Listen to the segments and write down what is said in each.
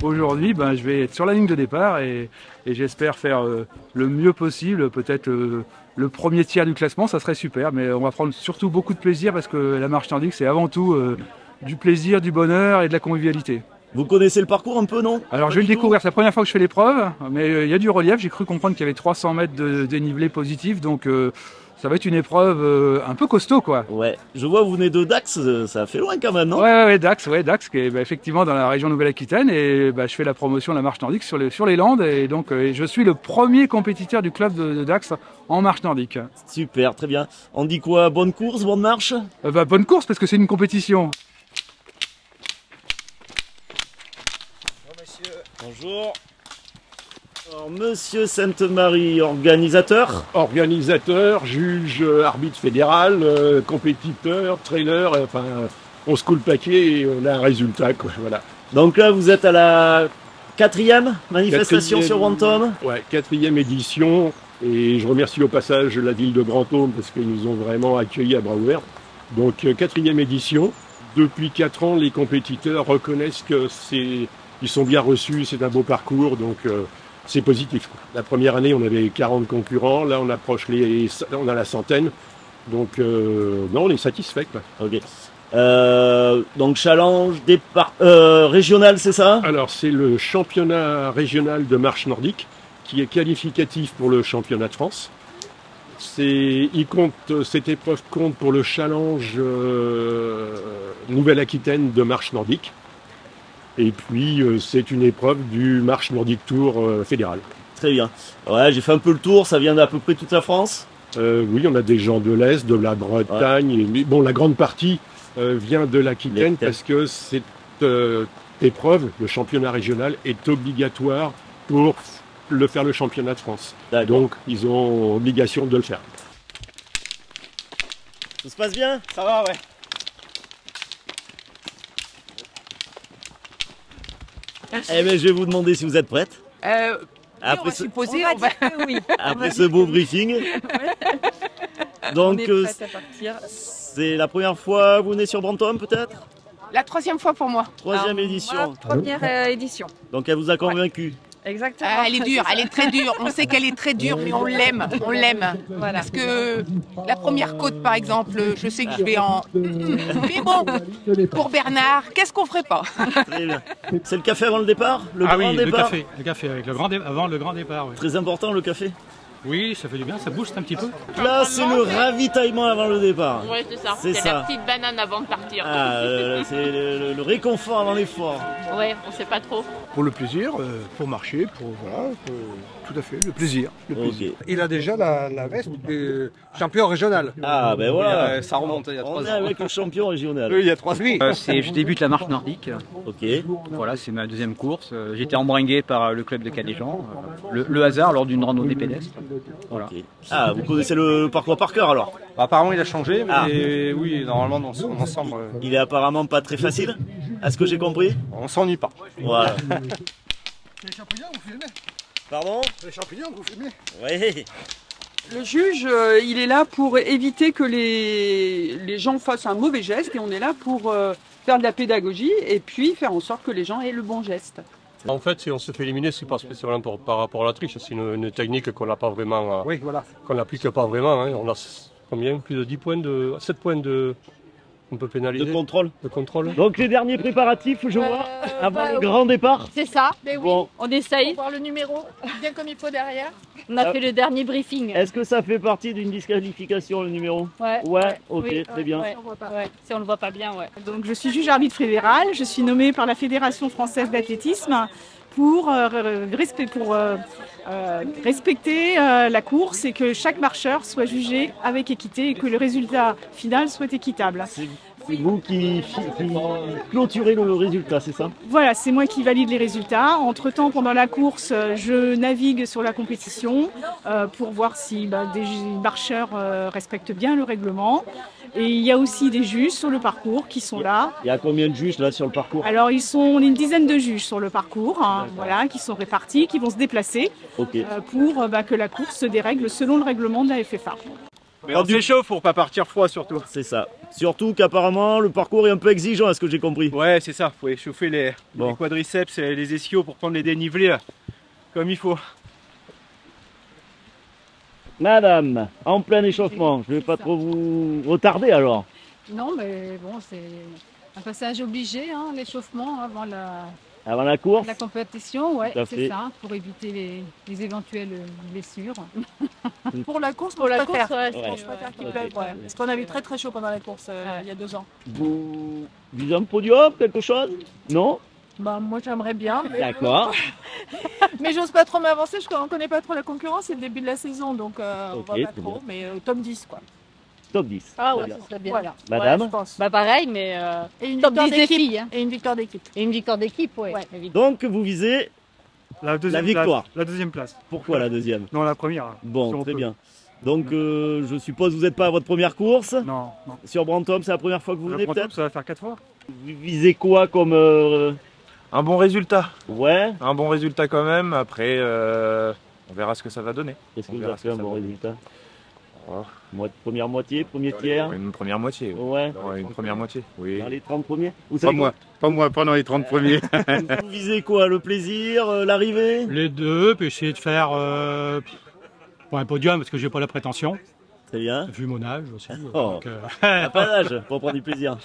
aujourd'hui, je vais être sur la ligne de départ et j'espère faire le mieux possible. Peut-être le premier tiers du classement, ça serait super. Mais on va prendre surtout beaucoup de plaisir parce que la marche nordique, c'est avant tout du plaisir, du bonheur et de la convivialité. Vous connaissez le parcours un peu, non? Alors je vais le découvrir, c'est la première fois que je fais l'épreuve, mais il y a du relief. J'ai cru comprendre qu'il y avait 300 mètres de dénivelé positif, donc ça va être une épreuve un peu costaud, quoi. Ouais, je vois vous venez de Dax, ça fait loin quand même, non? Ouais, Dax, qui est effectivement dans la région Nouvelle-Aquitaine, et je fais la promotion de la marche nordique sur les Landes, et donc je suis le premier compétiteur du club de Dax en marche nordique. Super, très bien. On dit quoi? Bonne course, bonne marche? Bonne course, parce que c'est une compétition. Bonjour. Alors, Monsieur Sainte-Marie, organisateur? Organisateur, juge, arbitre fédéral, compétiteur, trailer, enfin, on se coule le paquet et on a un résultat, quoi, voilà. Donc là, vous êtes à la 4e manifestation sur Brantôme? Ouais, 4e édition, et je remercie au passage la ville de Brantôme parce qu'ils nous ont vraiment accueillis à bras ouverts. Donc, 4e édition. Depuis 4 ans, les compétiteurs reconnaissent que ils sont bien reçus, c'est un beau parcours, donc c'est positif, quoi. La première année, on avait 40 concurrents, là on approche on a la centaine, donc non, on est satisfait, quoi. Ok. Donc challenge régional, c'est ça? Alors c'est le championnat régional de marche nordique qui est qualificatif pour le championnat de France. Cette épreuve compte pour le challenge Nouvelle-Aquitaine de marche nordique. Et puis, c'est une épreuve du Marche Nordic Tour fédéral. Très bien. Ouais, j'ai fait un peu le tour, ça vient d'à peu près toute la France? Oui, on a des gens de l'Est, de la Bretagne. Ouais. Mais bon, la grande partie vient de l'Aquitaine parce que cette épreuve, le championnat régional, est obligatoire pour faire le championnat de France. Donc, ils ont obligation de le faire. Ça se passe bien? Ça va, ouais. Eh bien, je vais vous demander si vous êtes prête. Après après ce beau briefing. Donc, c'est la première fois que vous venez sur Brantôme, peut-être? La 3e fois pour moi. 3e édition. Première édition. Donc, elle vous a convaincu? Exactement. Elle est dure, elle est très dure. On sait qu'elle est très dure, mais on l'aime. Voilà. Parce que la première côte, par exemple, je sais que je vais en... Mais bon, pour Bernard, qu'est-ce qu'on ferait pas? C'est le café avant le départ? Le grand départ? Le café avec avant le grand départ. Oui. Très important, le café? Oui, ça fait du bien, ça booste un petit peu. Là, c'est le ravitaillement avant le départ. Oui, c'est ça. C'est la petite banane avant de partir. C'est le réconfort avant l'effort. Oui, on sait pas trop. Pour le plaisir, pour marcher, tout à fait, le plaisir. Okay. Il a déjà la veste de champion régional. Ah ben voilà. Ça remonte il y a 3 ans. On est avec le champion régional. Oui, il y a 3 ans. Je débute la marche nordique. Ok. Voilà, c'est ma 2e course. J'ai été embringué par le club de Canéjan. Le hasard lors d'une randonnée pédestre. Voilà. Okay. Ah, vous connaissez le parcours par cœur alors? Apparemment il a changé, mais oui, normalement on ensemble. Il est apparemment pas très facile, à ce que j'ai compris? On s'ennuie pas. Voilà. Les champignons, vous filmez? Pardon? Les champignons, vous filmez? Oui. Le juge, il est là pour éviter que les gens fassent un mauvais geste et on est là pour faire de la pédagogie et puis faire en sorte que les gens aient le bon geste. En fait, si on se fait éliminer, c'est pas spécialement par rapport à la triche, c'est une technique qu'on n'a pas vraiment, oui, voilà. Qu'on n'applique pas vraiment. Hein. On a combien? Plus de 10 points 7 points on peut pénaliser. De contrôle. De contrôle. Donc les derniers préparatifs, je vois, avant le grand départ. C'est ça. Mais oui, bon. On essaye. pour voir le numéro bien comme il faut derrière. On a fait le dernier briefing. Est-ce que ça fait partie d'une disqualification, le numéro? Ouais. Ok, Oui. très bien. Ouais. Si on le voit pas bien, ouais. Donc je suis juge arbitre fédéral, je suis nommée par la Fédération française d'athlétisme pour respecter la course et que chaque marcheur soit jugé avec équité et que le résultat final soit équitable. C'est vous qui clôturez le résultat, c'est ça? Voilà, c'est moi qui valide les résultats. Entre-temps, pendant la course, je navigue sur la compétition pour voir si des marcheurs respectent bien le règlement. Et il y a aussi des juges sur le parcours qui sont là. Il y a combien de juges là sur le parcours? Alors on est une dizaine de juges sur le parcours, voilà, qui sont répartis, qui vont se déplacer pour que la course se dérègle selon le règlement de la FFA. Mais on s'échauffe pour pas partir froid surtout. C'est ça. Surtout qu'apparemment le parcours est un peu exigeant, à ce que j'ai compris. Ouais, c'est ça. Faut échauffer les quadriceps et les ischios pour prendre les dénivelés comme il faut. Madame, en plein échauffement, je vais pas trop vous retarder alors. Non, mais bon, c'est un passage obligé, hein, l'échauffement avant la course. La compétition, ouais, Tout à c'est fait. ça, pour éviter les éventuelles blessures. Pour la course, Pour moi, la je préfère. course, Je préfère qu'il pleuve, ouais. Parce qu'on a eu très très chaud pendant la course il y a 2 ans. Vous visez un podium, quelque chose? Non? Bah, moi j'aimerais bien. Mais... D'accord. mais j'ose pas trop m'avancer, je ne connais pas trop la concurrence, c'est le début de la saison, donc on va pas trop, mais top 10 quoi. Top 10. Ah ouais, Très bien. ça serait bien. Voilà. Madame? Ouais, je pense. Bah pareil, mais Et une top victoire 10 des d'équipe. filles. Hein. Et une victoire d'équipe. Et une victoire d'équipe, ouais. évidemment. Donc vous visez La victoire. La deuxième place. Pourquoi la deuxième? Non, la première. Bon, si on très peut. bien. Donc je suppose que vous n'êtes pas à votre première course? Non, non. Sur Brantôme, c'est la première fois que vous venez peut-être? Ça va faire 4 fois. Vous visez quoi comme... Un bon résultat. Ouais. Un bon résultat quand même. Après, on verra ce que ça va donner. Est-ce que vous avez fait un bon résultat? Première moitié, premier tiers? Une première moitié. Ouais. Une première moitié, oui. Dans les 30 premiers? Vous Pas savez moi, pas dans les 30 premiers. Vous visez quoi? Le plaisir, l'arrivée? Les deux, puis essayer de faire pour un podium parce que j'ai pas la prétention. Très bien. Vu mon âge aussi. Oh, Donc, t'as pas d'âge pour prendre du plaisir.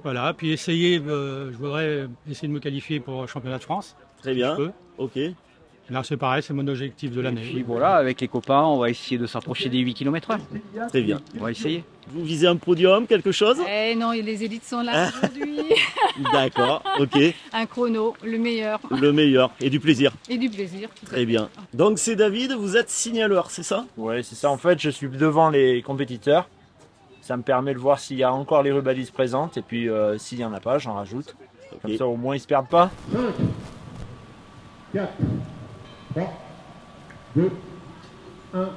Voilà, puis essayer, je voudrais essayer de me qualifier pour le championnat de France. Très bien. Si je peux. Ok. Là, c'est pareil, c'est mon objectif de l'année. Puis voilà, avec les copains, on va essayer de s'approcher des 8 km/h. Très bien. On va essayer. Vous visez un podium, quelque chose? Eh non, les élites sont là aujourd'hui. D'accord, ok. Un chrono, le meilleur. Le meilleur. Et du plaisir. Et du plaisir. Très bien. Donc c'est David, vous êtes signaleur, c'est ça? Ouais, c'est ça. En fait, je suis devant les compétiteurs. Ça me permet de voir s'il y a encore les rubalises présentes. Et puis, s'il n'y en a pas, j'en rajoute. Comme ça, au moins, ils ne se perdent pas. 4, 3, 2, 1.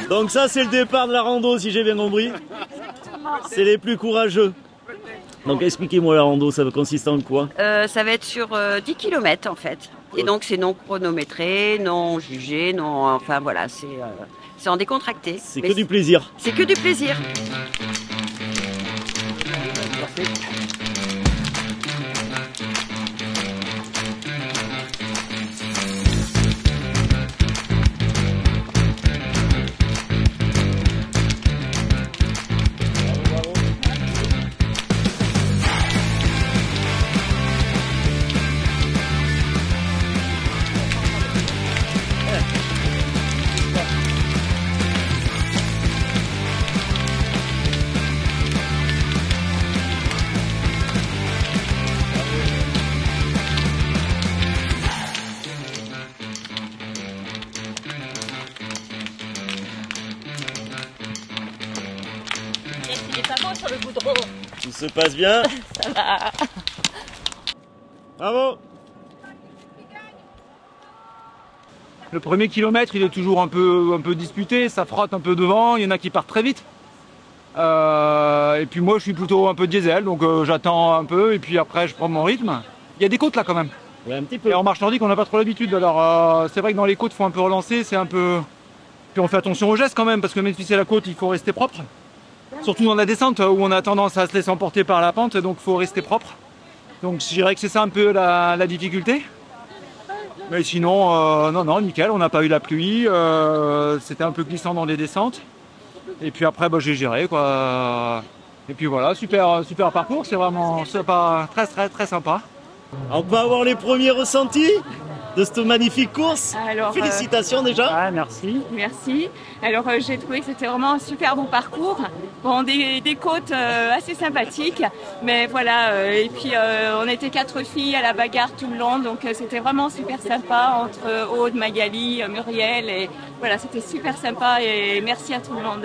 Donc ça c'est le départ de la rando si j'ai bien compris. C'est les plus courageux. Donc expliquez-moi la rando, ça consiste en quoi? Ça va être sur 10 km en fait. Et donc c'est non chronométré, non jugé, non... Enfin voilà, c'est en décontracté. C'est que du plaisir. C'est que du plaisir. Il est pas bon sur le goudron. Tout se passe bien? Ça va. Bravo! Le premier kilomètre, il est toujours un peu disputé, ça frotte un peu devant, il y en a qui partent très vite. Et puis moi, je suis plutôt un peu diesel, donc j'attends un peu et puis après, je prends mon rythme. Il y a des côtes là quand même. Ouais, un petit peu. Et en marche nordique, on n'a pas trop l'habitude. Alors c'est vrai que dans les côtes, il faut un peu relancer, c'est un peu... Puis on fait attention aux gestes quand même, parce que même si c'est la côte, il faut rester propre. Surtout dans la descente, où on a tendance à se laisser emporter par la pente, donc il faut rester propre. Donc je dirais que c'est ça un peu la difficulté. Mais sinon, non, nickel, on n'a pas eu la pluie, c'était un peu glissant dans les descentes. Et puis après, j'ai géré, quoi. Et puis voilà, super parcours, c'est vraiment très sympa. On peut avoir les premiers ressentis de cette magnifique course. Alors, félicitations déjà. Ah, merci. Merci. Alors j'ai trouvé que c'était vraiment un super bon parcours. Bon, des côtes assez sympathiques, mais voilà. Et puis on était 4 filles à la bagarre tout le long, donc c'était vraiment super sympa entre Aude, Magali, Muriel, et voilà, c'était super sympa et merci à tout le monde.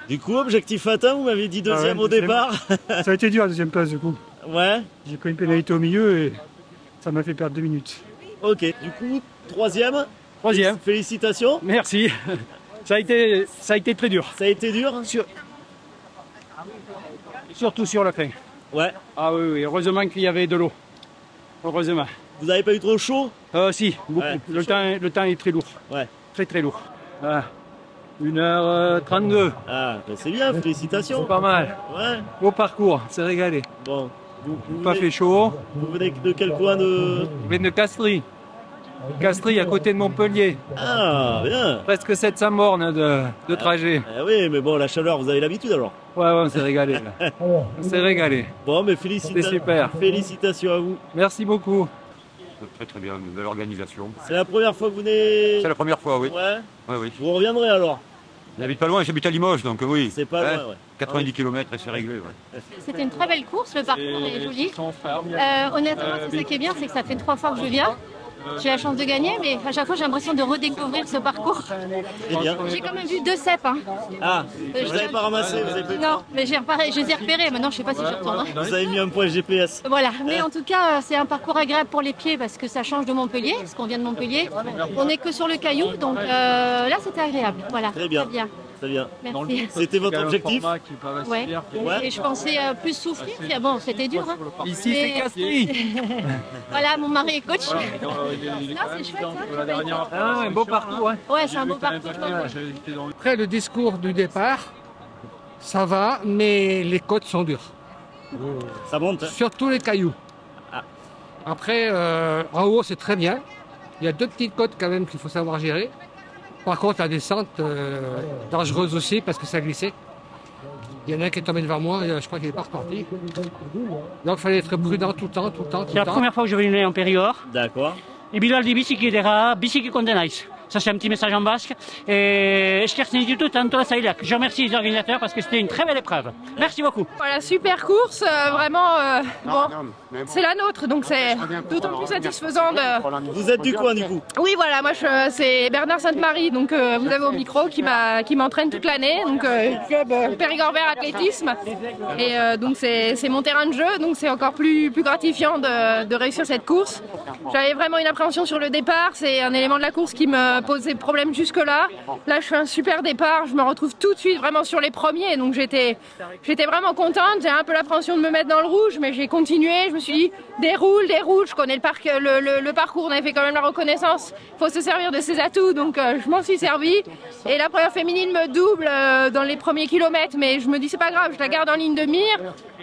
Du coup, objectif atteint, vous m'avez dit deuxième au départ. Ça a été dur la deuxième place du coup. Ouais. J'ai pris une pénalité au milieu et ça m'a fait perdre 2 minutes. Ok, du coup, troisième. Troisième. Félicitations. Merci. Ça a été très dur. Ça a été dur Surtout sur la fin. Ouais. Ah oui, heureusement qu'il y avait de l'eau. Heureusement. Vous n'avez pas eu trop chaud? Si, beaucoup. Ouais, le temps est très lourd. Ouais. Très lourd. 1h32. Ah, ben c'est bien, félicitations. C'est pas mal. Ouais. Beau parcours, c'est régalé. Bon. Vous Pas fait chaud. Vous venez de quel coin de... Je viens de Castries. Castries, à côté de Montpellier. Ah, bien. Presque 700 bornes de trajet. Oui, mais bon, la chaleur, vous avez l'habitude alors. Ouais, on s'est régalé. Là. On s'est régalé. Bon, mais C'était super. Félicitations à vous. Merci beaucoup. Très bien, une belle organisation. C'est la première fois que vous venez... C'est la première fois, oui. Ouais. Oui. Vous reviendrez alors? J'habite pas loin, j'habite à Limoges, donc oui. C'est pas loin, ouais. 90 km et c'est réglé, ouais. C'était une très belle course, le parcours est joli. Honnêtement, c'est ça qui est bien, c'est que ça fait 3 fois que je viens. J'ai la chance de gagner, mais à chaque fois j'ai l'impression de redécouvrir ce parcours. J'ai quand même vu 2 cèpes. Hein. Ah, vous n'avez pas ramassé, vous avez pas eu... Non, mais je les ai repérés, maintenant je sais pas si je retourne. Vous avez mis un point GPS. Voilà, mais en tout cas c'est un parcours agréable pour les pieds parce que ça change de Montpellier, parce qu'on vient de Montpellier. On n'est que sur le caillou, donc là c'était agréable. Voilà, très bien. Très bien. Merci. C'était votre objectif? Ouais. Et je pensais plus souffrir, puis bon, c'était dur. Hein. Ici, c'est Castries. Voilà, mon mari est coach. Non, c'est chouette, ça. Un beau parcours. Ouais, c'est un beau parcours. Après le discours du départ, ça va, mais les côtes sont dures. Ça monte. Sur tous les cailloux. Après, en haut, c'est très bien. Il y a 2 petites côtes quand même qu'il faut savoir gérer. Par contre, la descente, dangereuse aussi parce que ça glissait. Il y en a un qui est tombé devant moi, je crois qu'il est pas reparti. Donc il fallait être prudent tout le temps. C'est la première fois que je venais en Périgord. D'accord. Et Bilal di biziki dira, biziki kondenaiz. Ça c'est un petit message en basque. Et je remercie les organisateurs parce que c'était une très belle épreuve. Merci beaucoup. Voilà, super course, vraiment, c'est la nôtre, donc c'est d'autant plus satisfaisant de... Vous êtes du coin du coup? Oui, voilà, moi c'est Bernard Sainte-Marie, donc vous avez au micro qui m'entraîne toute l'année, donc club Périgord Vert Athlétisme, et donc c'est mon terrain de jeu, donc c'est encore plus gratifiant de réussir cette course. J'avais vraiment une appréhension sur le départ, c'est un élément de la course qui me posait problème jusque-là. Là, je fais un super départ, je me retrouve tout de suite vraiment sur les premiers, donc j'étais vraiment contente. J'ai un peu l'appréhension de me mettre dans le rouge, mais j'ai continué. Je me suis dit, déroule, je connais le parcours, on avait fait quand même la reconnaissance. Il faut se servir de ses atouts, donc je m'en suis servi. Et la première féminine me double dans les premiers kilomètres, mais je me dis, c'est pas grave, je la garde en ligne de mire.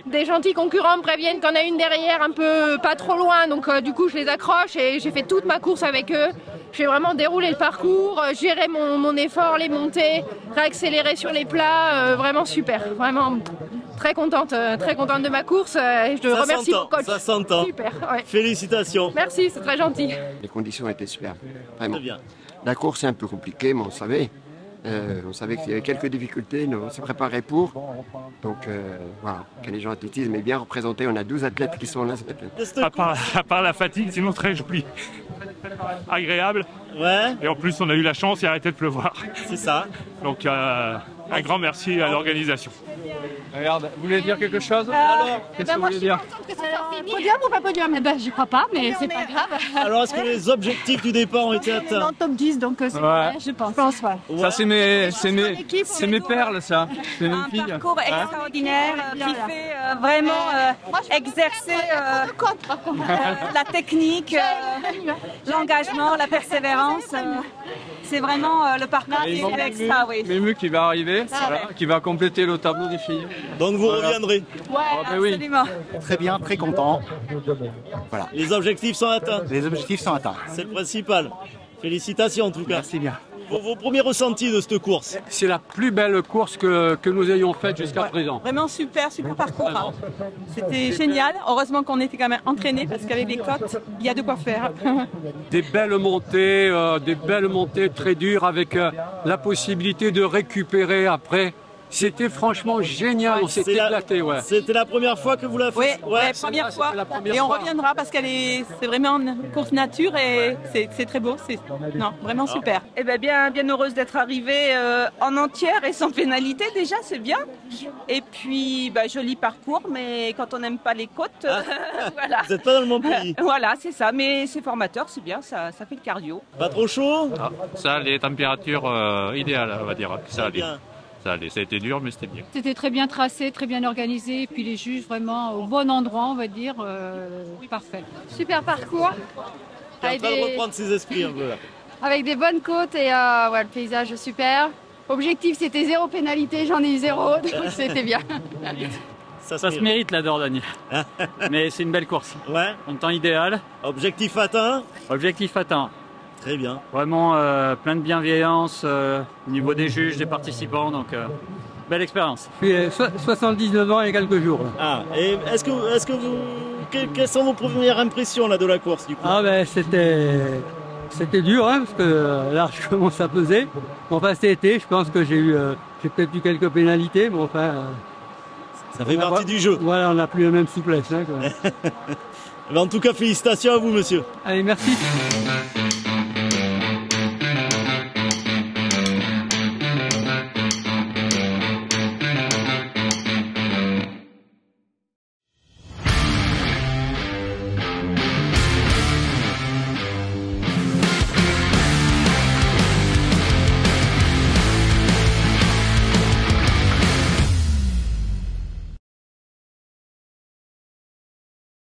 Des gentils concurrents me préviennent qu'on a une derrière un peu pas trop loin, donc du coup je les accroche et j'ai fait toute ma course avec eux. J'ai vraiment déroulé le parcours, géré mon effort, les montées, réaccéléré sur les plats, vraiment super, vraiment très contente de ma course et je remercie mon coach. Ça s'entend. Super, ouais. Félicitations. Merci, c'est très gentil. Les conditions étaient superbes, vraiment. Très bien. La course est un peu compliquée, mais on savait. On savait qu'il y avait quelques difficultés, on s'est préparé pour. Donc voilà, Canéjan Athlétisme est bien représenté, on a 12 athlètes qui sont là. À part la fatigue, sinon très joli. Agréable. Ouais. Et en plus, on a eu la chance, il a arrêté de pleuvoir. C'est ça. Donc un grand merci à l'organisation. Regarde, vous voulez dire quelque chose? Qu'est-ce que vous voulez dire? Podium ou pas podium? Eh ben, j'y crois pas, mais c'est pas grave. Alors, est-ce que les objectifs du départ ont été atteints? Dans le top 10, donc c'est je pense. Ouais. Ça, c'est mes perles, ça. C'est mes filles. Un parcours extraordinaire qui fait vraiment exercer la technique, l'engagement, la persévérance. C'est vraiment le parcours qui est extra, oui. Mému qui va arriver, qui va compléter le tableau des filles. Donc vous reviendrez? Ouais, absolument. Très bien, très content. Voilà. Les objectifs sont atteints? Les objectifs sont atteints. C'est le principal. Félicitations en tout cas. Merci bien. Vos premiers ressentis de cette course? C'est la plus belle course que nous ayons faite jusqu'à présent. Vraiment super parcours. Hein. C'était génial. Heureusement qu'on était quand même entraînés parce qu'avec les côtes, il y a de quoi faire. Des belles montées très dures avec la possibilité de récupérer après C'était franchement génial, on s'est éclaté. Ouais. C'était la première fois que vous l'avez fait? Oui, première fois. Et on reviendra parce c'est vraiment une course nature et c'est très beau. Non, vraiment super. Eh bien heureuse d'être arrivée en entière et sans pénalité déjà, c'est bien. Et puis joli parcours, mais quand on n'aime pas les côtes, voilà. Vous n'êtes pas dans le bon pays. Voilà, c'est ça. Mais c'est formateur, c'est bien, ça fait le cardio. Pas trop chaud? Ça, les températures idéales, on va dire. Ça allait. Ça a été dur, mais c'était bien. C'était très bien tracé, très bien organisé, et puis les juges vraiment au bon endroit, on va dire, parfait. Super parcours. Il est en train de reprendre ses esprits un peu là. Avec des bonnes côtes et le paysage super. Objectif, c'était 0 pénalité, j'en ai eu 0, donc c'était bien. Ça se mérite la Dordogne. Mais c'est une belle course. Ouais. En temps idéal. Objectif atteint. Objectif atteint. Très bien. Vraiment plein de bienveillance au niveau des juges, des participants, donc belle expérience. Je suis 79 ans et quelques jours. Là. Ah, et quelles sont vos premières impressions là de la course du coup? C'était dur parce que là je commence à peser. Enfin cet été, je pense que j'ai peut-être eu quelques pénalités, mais enfin. Ça fait partie du jeu. Voilà, on n'a plus la même souplesse. Hein, en tout cas, félicitations à vous, monsieur. Allez, merci.